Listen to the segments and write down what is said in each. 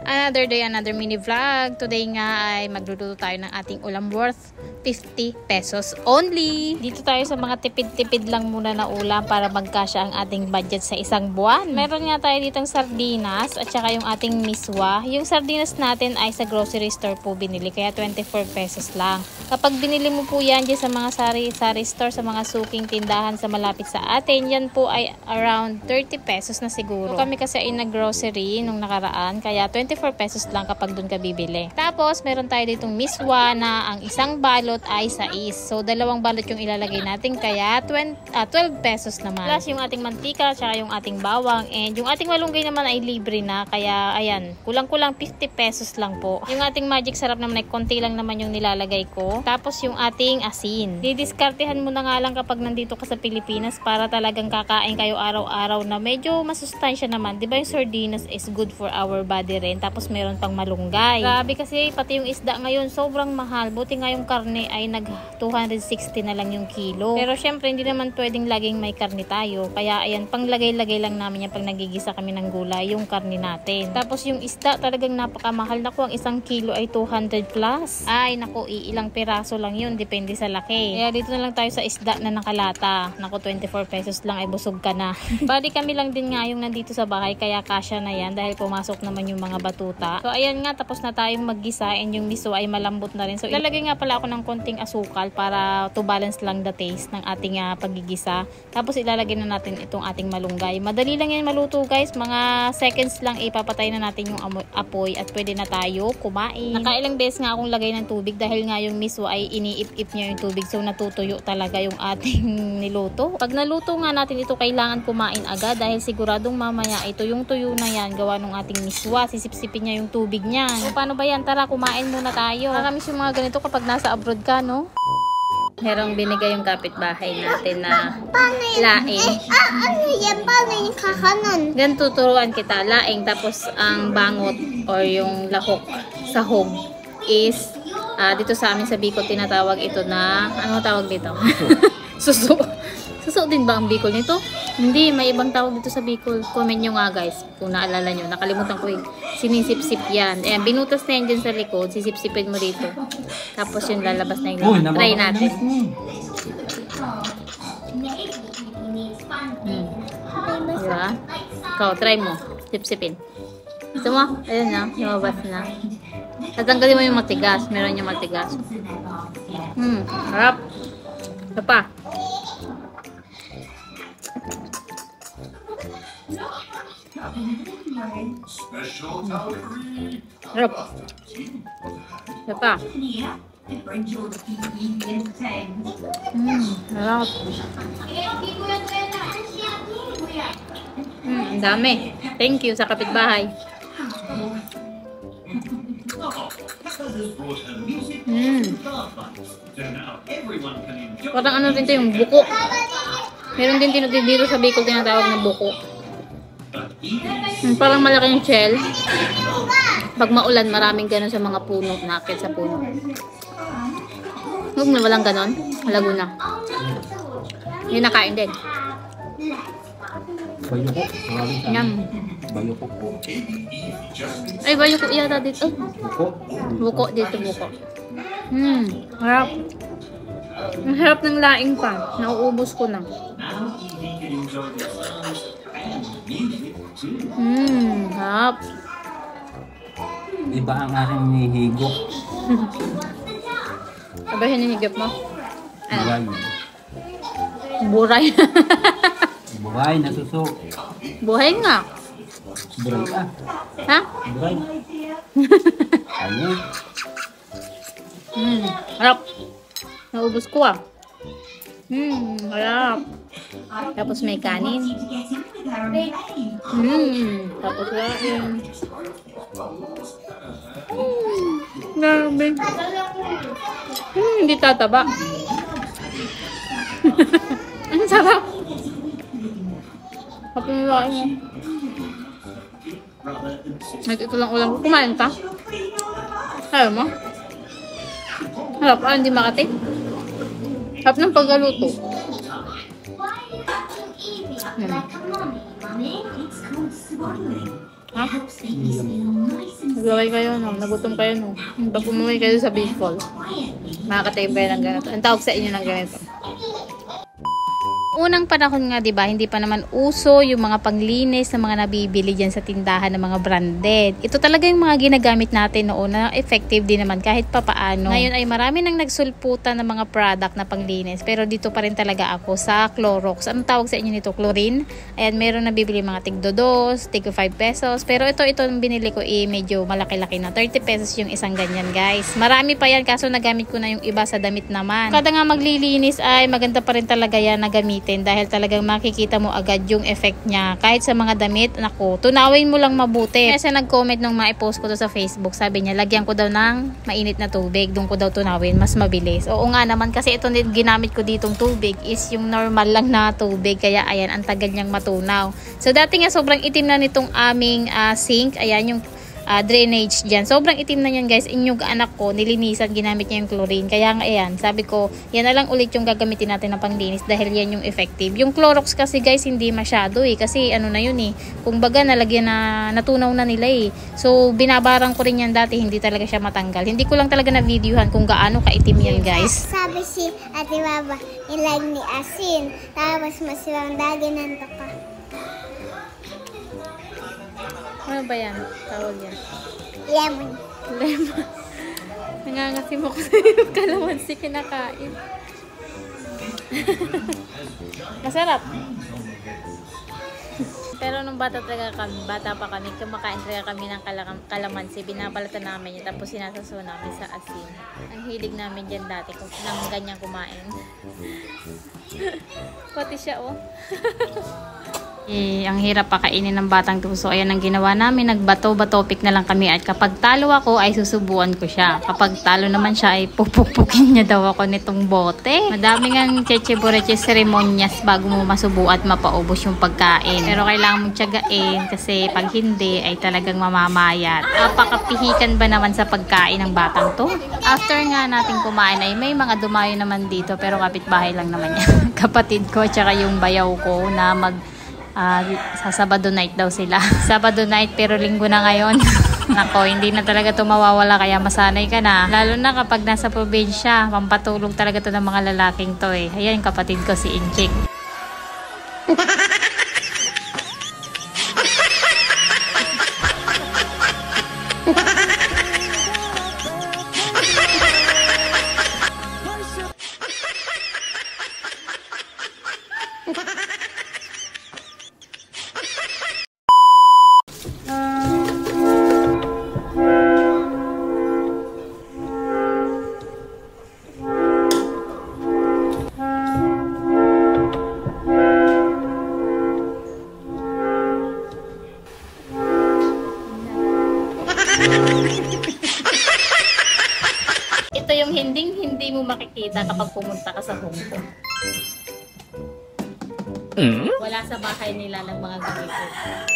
Another day, another mini vlog. Today nga ay magluluto tayo ng ating ulam worth 50 pesos only. Dito tayo sa mga tipid-tipid lang muna na ulam para magkasya ang ating budget sa isang buwan. Meron nga tayo ditong sardinas at saka yung ating miswa. Yung sardinas natin ay sa grocery store po binili, kaya 24 pesos lang. Kapag binili mo po yan dyan sa mga sari-sari store, sa mga suking tindahan sa malapit sa atin, yan po ay around 30 pesos na siguro. Kami kasi ay nag-grocery nung nakaraan, kaya 24 pesos lang kapag dun ka bibili. Tapos, meron tayo ditong miswa na ang isang balot ay 6. So, 2 balot yung ilalagay natin, kaya 12 pesos naman. Plus, yung ating mantika, tsaka yung ating bawang, and yung ating malunggay naman ay libre na, kaya ayan, kulang-kulang 50 pesos lang po. Yung ating magic sarap naman ay konti lang naman yung nilalagay ko. Tapos, yung ating asin. Didiskartehan mo na nga lang kapag nandito ka sa Pilipinas para talagang kakain kayo araw-araw na medyo masustansya naman. Diba yung sardinas is good for our body rin? Tapos meron pang malunggay. Grabe kasi pati yung isda ngayon sobrang mahal. Buti nga yung karne ay nag 260 na lang yung kilo. Pero syempre hindi naman pwedeng laging may karne tayo. Kaya ayan, panglagay-lagay lang namin yan pag nagigisa kami ng gulay, yung karne natin. Tapos yung isda talagang napakamahal. Naku, ang 1 kilo ay 200 plus. Ay naku, ilang piraso lang yun. Depende sa laki. Kaya dito na lang tayo sa isda na nakalata. Naku, 24 pesos lang ay busog ka na. Bali kami lang din nga yung nandito sa bahay, kaya kasya na yan dahil pumasok naman yung mga batuta. So ayan nga, tapos na tayong maggisa and yung miso ay malambot na rin. So ilalagay nga pala ako ng konting asukal para to balance lang the taste ng ating paggigisa. Tapos ilalagay na natin itong ating malunggay. Madali lang yan maluto guys. Mga seconds lang ipapatay na natin yung apoy at pwede na tayo kumain. Nakailang beses nga akong lagay ng tubig dahil nga yung miso ay iniip-ip niya yung tubig. So natutuyo talaga yung ating niluto. Pag naluto nga natin ito, kailangan kumain agad dahil siguradong mamaya ito yung tuyo na yan gawa ng ating miswa. Sisipsipin niya yung tubig niya. So paano ba yan? Tara, kumain muna tayo. Nakamiss yung mga ganito kapag nasa abroad ka, no? Merong binigay yung kapitbahay natin na laing. Ano yan? Paano yung kakanon? Ganito turuan kita. Laing, tapos ang bangot or yung lahok, sahog is dito sa amin sa Bicol tinatawag ito na, ano tawag dito? Suso. Suso din ba ang Bicol nito? Hindi, may ibang tawag dito sa Bicol. Comment nyo nga guys kung naalala nyo. Nakalimutan ko yung sinisip-sip yan. Ayan, binutas na yan dyan sa likod. Sisip-sipin mo dito. Tapos yung lalabas na yung laman. Try natin. Diba? Ikaw, try mo. Sip-sipin. Gusto mo? Ayun na, lumabas na. Tatanggalin mo yung matigas. Meron yung matigas. Harap. Ito pa. Harap. Ito pa. Harap. Ang dami. Thank you sa kapitbahay. Parang ano rin ito yung buko. Meron din dito sa Bicol tinatawag na buko. Parang malaki yung shell. Pag maulan, maraming ganon sa mga puno. Nakakit sa puno. Huwag na walang ganon. Halago na. Yung nakain din. Bayuko. Yum. Bayuko po. Ay, bayuko yata dito. Buko. Buko dito, buko. Harap. Ang harap ng laing pa. Nauubos ko na. Harap. Iba ang aking hihigo. Aba, hinihigip mo? Buhay. Buray. Buhay na suso. Buhay nga. Buray ka. Ha? Buray. Ano? Harap. Naubos ko harap. Tapos may kanin. Tapos lain. Grabe. Hindi tataba. Ang sarap. Tapos yung lain mo. Ito lang ulam. Kumain ka? Ayaw mo? Harap. Hindi makati. Harap ng paggaluto. Ha? Naglaway kayo, no? Nagutom kayo, no? Pag umuwi kayo sa Bicol, makakatay ba ng ganito? Ang tawag sa inyo ng ganito. Unang panahon nga, 'di ba, hindi pa naman uso yung mga panglinis na mga nabibili diyan sa tindahan ng mga branded. Ito talaga yung mga ginagamit natin noon na effective din naman kahit papaano. Ngayon ay marami nang nagsulputan ng mga product na panglinis, pero dito pa rin talaga ako sa Clorox. Anong tawag sa inyo nito? Chlorine. Ayan, meron nabibili mga tig 2, tig 5 pesos. Pero ito yung binili ko medyo malaki-laki na. 30 pesos yung isang ganyan, guys. Marami pa yan kaso nagamit ko na yung iba sa damit naman. Kada nga maglilinis ay maganda pa rin talaga yan na gamitin dahil talagang makikita mo agad yung effect niya. Kahit sa mga damit, naku, tunawin mo lang mabuti. Kasi nag-comment nung maipost ko to sa Facebook, sabi niya, lagyan ko daw ng mainit na tubig, doon ko daw tunawin, mas mabilis. Oo nga naman, kasi ito ginamit ko ditong tubig is yung normal lang na tubig, kaya ayan, ang tagal niyang matunaw. So dati nga sobrang itim na nitong aming sink, ayan yung drainage dyan. Sobrang itim na yan, guys. Inyong anak ko, nilinisan, ginamit niya yung chlorine. Kaya nga ayan, sabi ko, yan na lang ulit yung gagamitin natin ng panglinis dahil yan yung effective. Yung Clorox kasi, guys, hindi masyado kasi ano na yun kung baga nalagyan na, natunaw na nila So, binabarang ko rin yan dati, hindi talaga siya matanggal. Hindi ko lang talaga na videohan kung gaano kaitim yan, guys. Sabi si Ate Baba, nilag ni asin, tapos masilang dagin ng toka. Ano ba yan? Tawag yan? Lemon. Lemon. Nangangasi mo ko sa yung kalamansi kinakain. Masarap. Pero nung bata pa kami, kumakain talaga kami ng kalamansi. Binapalatan namin yun, tapos sinasasaw namin sa asin. Ang hilig namin dyan dati kung nang ganyan kumain. Pati siya, ang hirap pakainin ng batang to. So ayan ang ginawa namin, nagbato-batopik na lang kami at kapag talo ako ay susubuan ko siya. Kapag talo naman siya ay pupukpukin niya daw ako nitong bote. Madaming ang cheche-boreche seremonyas bago mo masubo at mapaubos yung pagkain. Pero kailangan mong tiyagain kasi pag hindi ay talagang mamamayat. Apakapihikan ba naman sa pagkain ng batang to? After nga natin kumain ay may mga dumayo naman dito pero kapitbahay lang naman yan. Kapatid ko at saka yung bayaw ko na sa Sabado night daw sila. Sabado night pero linggo na ngayon. Nako, hindi na talaga ito mawawala kaya masanay ka na. Lalo na kapag nasa probinsya, pampatulog talaga to ng mga lalaking to Ayan, kapatid ko si Inchik. Ito yung hindi mo makikita kapag pumunta ka sa Hong Kong. Wala sa bahay nila ng mga gripo.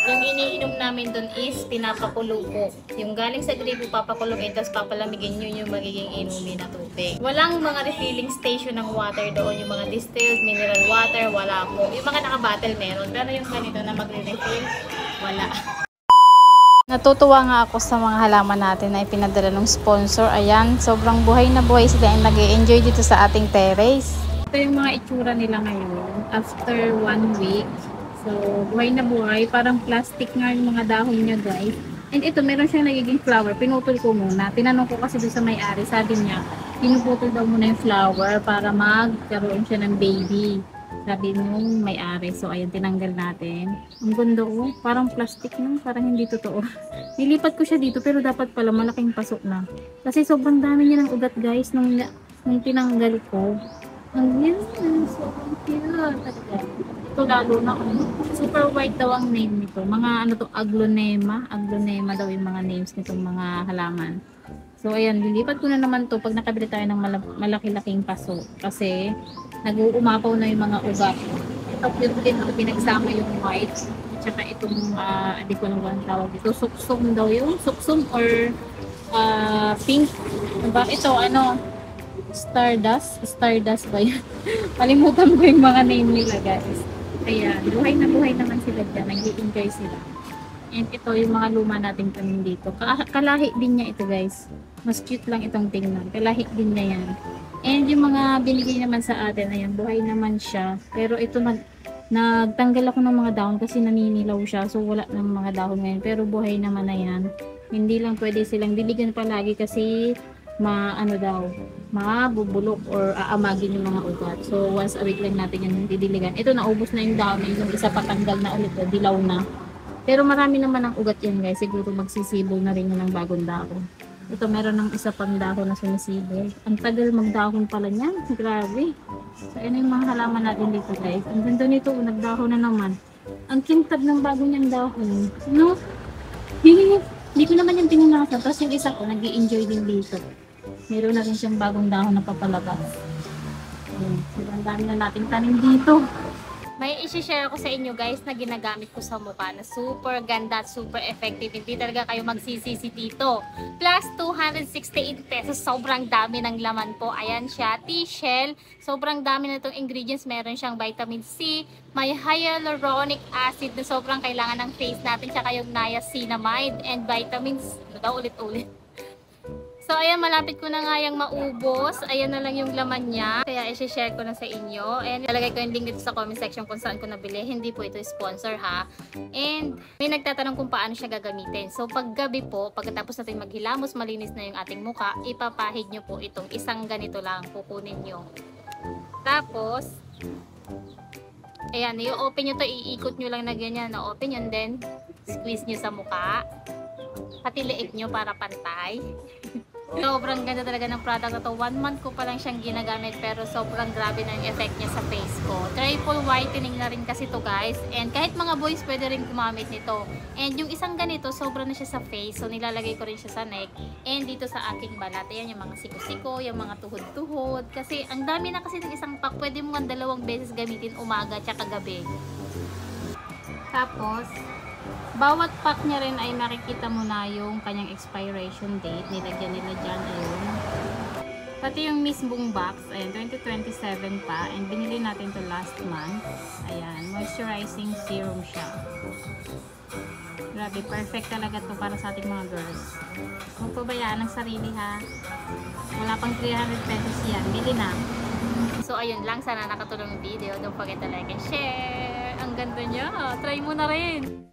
Yung iniinom namin doon is pinapakulo po. Yung galing sa gripo, papakulungin, tapos papalamigin yun yung magiging inumin na tubig. Walang mga refilling station ng water doon. Yung mga distilled mineral water, wala po. Yung mga naka-bottle meron. Pero yung ganito na magre-refill, wala. Natutuwa nga ako sa mga halaman natin na ipinadala ng sponsor. Ayan, sobrang buhay na buhay sila and nag-e-enjoy dito sa ating terrace. Ito yung mga itsura nila ngayon after 1 week. So, buhay na buhay. Parang plastic nga yung mga dahon niya, guys. And ito, meron siyang nagiging flower. Pinutol ko muna. Tinanong ko kasi doon sa may-ari. Sabi niya, pinuputol daw muna yung flower para magkaroon siya ng baby. Sabi nung may-ari. So, ayan, tinanggal natin. Ang ganda parang plastic na. Parang hindi totoo. Nilipat ko siya dito pero dapat pala malaking pasok na. Kasi sobrang dami niya ng ugat, guys, nung tinanggal ko. Ang yan. Sobrang cute. Ito lalo na. Super white daw ang name nito. Mga ano to, aglonema. Aglonema daw yung mga names nitong mga halaman. So, ayan, lilipat ko na naman to pag nakabili tayo ng malaki-laking paso. Kasi, nag-uumapaw na yung mga ugat. Ito din ako pinagsama yung white. At saka itong, hindi ko lang ang tawag ito. Suksum daw yung. Suksum or pink. Diba? Ito, ano, Stardust. Stardust ba yun? Kalimutan ko yung mga name nila, guys. Kaya, buhay na buhay naman sila dyan. Nag-i-enjoy sila. And ito yung mga luma nating tanim dito. Kalahi din niya ito guys. Mas cute lang itong tingnan. Kalahi din niya yan. And yung mga binigay naman sa atin, ayan, buhay naman siya. Pero ito nagtanggal ako ng mga dahon kasi naninilaw siya. So wala ng mga dahon ngayon. Pero buhay naman na yan. Hindi lang pwede silang diligan palagi kasi mabubulok or aamagin yung mga ugat. So once a week lang natin yung didiligan. Ito naubos na yung dahon. Yung isa patanggal na ulit. Dilaw na. Pero marami naman ang ugat yan guys. Siguro magsisibol na rin yun ng bagong dahon. Ito meron ng isa pang dahon na sumisibol. Ang tagal magdahon pala niyan. Grabe. So ano yung mga halaman natin dito guys. Ang ganda nito. Nagdahon na naman. Ang kintab ng bago niyang dahon. No? Hindi ko naman yung pinanasan. Tapos yung isa ko nag-i-enjoy din dito. Meron na rin siyang bagong dahon na papalabas. So ang dami na natin tanim dito. May isi-share ko sa inyo guys na ginagamit ko sa mukha na super ganda at super effective. Hindi talaga kayo magsisisi dito. Plus 268 pesos. Sobrang dami ng laman po. Ayan siya. T-shell. Sobrang dami na itong ingredients. Meron siyang vitamin C. May hyaluronic acid na sobrang kailangan ng face natin. Tsaka yung niacinamide and vitamins. Ito daw ulit-ulit. So, ayan, malapit ko na nga yung maubos. Ayan na lang yung laman niya. Kaya, i-share ko na sa inyo. And, ilalagay ko yung link dito sa comment section kung saan ko nabili. Hindi po ito sponsor, ha. And, may nagtatanong kung paano siya gagamitin. So, pag gabi po, pagkatapos natin maghilamos, malinis na yung ating muka, ipapahid nyo po itong isang ganito lang. Kukunin nyo. Tapos, ayan, i-open nyo to. Iikot nyo lang na ganyan. Na-open yun, then, squeeze nyo sa muka. Pati liig nyo para pantay. Sobrang ganda talaga ng product na to. 1 month ko pa lang siyang ginagamit pero sobrang grabe na yung effect niya sa face ko. Triple whitening na rin kasi to guys. And kahit mga boys pwede rin gumamit nito. And yung isang ganito, sobra na siya sa face. So nilalagay ko rin siya sa neck. And dito sa aking balat. Ayan yung mga siko-siko, yung mga tuhod-tuhod. Kasi ang dami na kasi ng isang pack. Pwede mo nga 2 beses gamitin umaga tsaka gabi. Tapos, bawat pack niya rin ay makikita mo na yung kanyang expiration date. Nilagyan nila dyan. Ayun. Pati yung mismong box. Ayan, 2027 pa. And binili natin to last month. Ayan, moisturizing serum siya. Grabe, perfect talaga to para sa ating mga girls. Huwag pabayaan ng sarili ha. Wala pang 300 pesos yan. Bili na. So, ayun lang. Sana nakatulong yung video. Don't forget to like and share. Ang ganda niya. Try mo na rin.